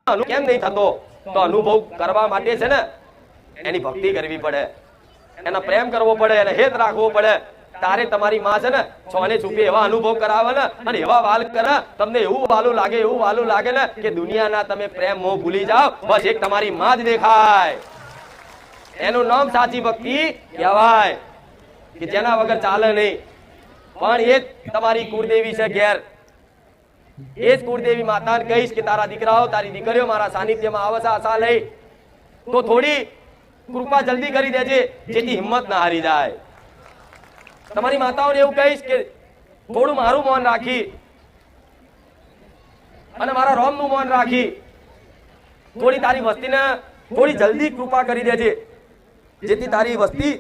કેમ નહીં થતો? તો અનુભવ કરવા માટે છે ને એની ભક્તિ કરવી પડે, એનો પ્રેમ કરવો પડે, એને હેત રાખવો પડે. તારે તમારી માં છે ને છોને છુપી એવા અનુભવ કરાવે ને અને એવા વાલ કરે, તમને એવું વાલું લાગે ને કે દુનિયાના તમે પ્રેમ મોહ ભૂલી જાઓ, બસ એક તમારી માં જ દેખાય. એનું નામ સાચી ભક્તિ કહેવાય કે જેના વગર ચાલે નહીં. પણ એ જ તમારી કુળદેવી છે ઘેર. એ જ કુળદેવી માતાને કહીશ કે તારા દીકરાઓ તારી દીકરીઓ મારા સાનિધ્યમાં આવે છે આશા લઈ, તો થોડી કૃપા જલ્દી કરી દેજે જેથી હિંમત ના હારી જાય. તમારી માતાઓને એવું કહીશ કે થોડું મારું મૌન રાખી અને મારા રોમનું મૌન રાખી થોડી તારી વસ્તીને થોડી જલ્દી કૃપા કરી દેજે જેથી તારી વસ્તી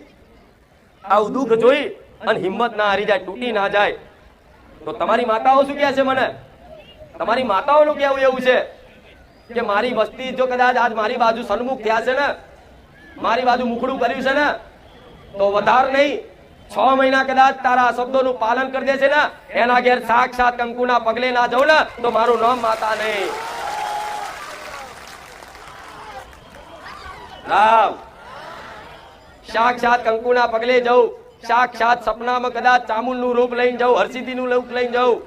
આવું દુઃખ જોઈ અને હિંમત ના હારી જાય, તૂટી ના જાય. તો તમારી માતાઓ શું કહે છે મને? તમારી માતાઓનું કહેવું એવું છે કે મારી વસ્તી જો કદાચ આજ મારી બાજુ સન્મુખ થયા છે ને, મારી બાજુ મુખડું કર્યું છે ને, તો વધારે નહીં 6 મહિના કદાચ તારા શબ્દોનું પાલન કરી દે છે ને, એના ઘેર સાક્ષાત કંકુના પગલે ના જાઉં ને તો મારું નામ માતા નહીં. રામ સાક્ષાત કંકુના પગલે જાઉં, સાક્ષાત સપનામાં કદાચ ચામુંડનું રૂપ લઈને જાઉં, હરસિદ્ધિનું રૂપ લઈને જાઉં,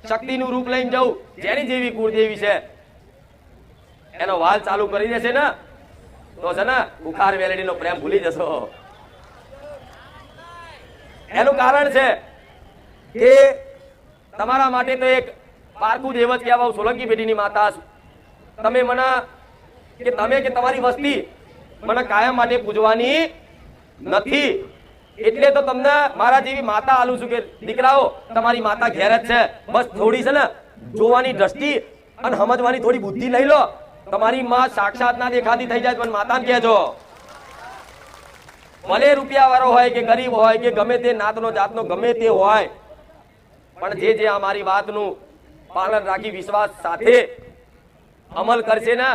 શક્તિનું રૂપ લઈને જાઉં, જેની જેવી કુળદેવી છે એનો વાલ ચાલુ કરી દેશે ને તો છે ને બુખાર વેલડીનો પ્રેમ ભૂલી જશો. એનું કારણ છે કે તમારા માટે તો એક પારકું દેવ જ કહેવાય, સોલંકી પેઢીની માતા. તમે મને કે તમે કે તમારી વસ્તી મને કાયમ માટે પૂજવાની નથી, એટલે તો તમને મારા જેવી માતા આલું છું કે દીકરાઓ તમારી માતા ઘેર જ છે, બસ થોડી છે ને જોવાની દ્રષ્ટિ અને સમજવાની થોડી બુદ્ધિ લઈ લો. તમારી માં સાક્ષાત ના દેખાતી થઈ જાય પણ માતાને કહેજો. ભલે રૂપિયા વાળો હોય કે ગરીબ હોય કે ગમે તે નાતનો જાતનો ગમે તે હોય, પણ જે આ મારી વાતનું પાલન રાખી વિશ્વાસ સાથે અમલ કરશે ને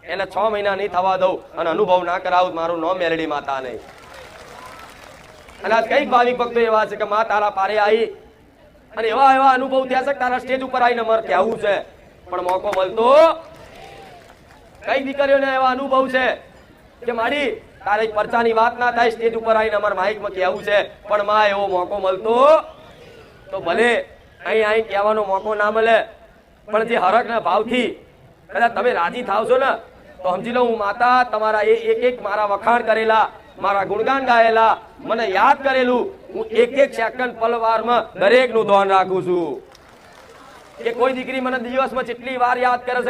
એને 6 મહિના નહીં થવા દઉં અને અનુભવ ના કરાવું મારું નામ મેલડી માતા નહીં. અને આજ કઈક ભાવિક ભક્તો એવા છે કે માં તારા પારે આવી અને એવા અનુભવ થયા છે તારા સ્ટેજ ઉપર આવીને મારે કહેવું છે પણ મોકો મળતો. કઈ દીકરીઓને એવા અનુભવ છે કે મારી તારે પરચાની વાત ના થાય, સ્ટેજ ઉપર આવીને અમારે માઇકમાં કહેવું છે પણ માં એવો મોકો મળતો તો ભલે અહીં કહેવાનો મોકો ના મળે પણ જે હરખના ભાવથી કદાચ તમે રાજી થાવશો ને તો સમજી લો હું માતા તમારા એક મારા વખાણ કરેલા, મારા ગુણગાન ગાયેલા, મને યાદ કરેલું હું એક સેકન્ડ પલવારમાં દરેકનું ધ્યાન રાખું છું. કે કોઈ દીકરી મને દિવસમાં કેટલી વાર યાદ કરે છે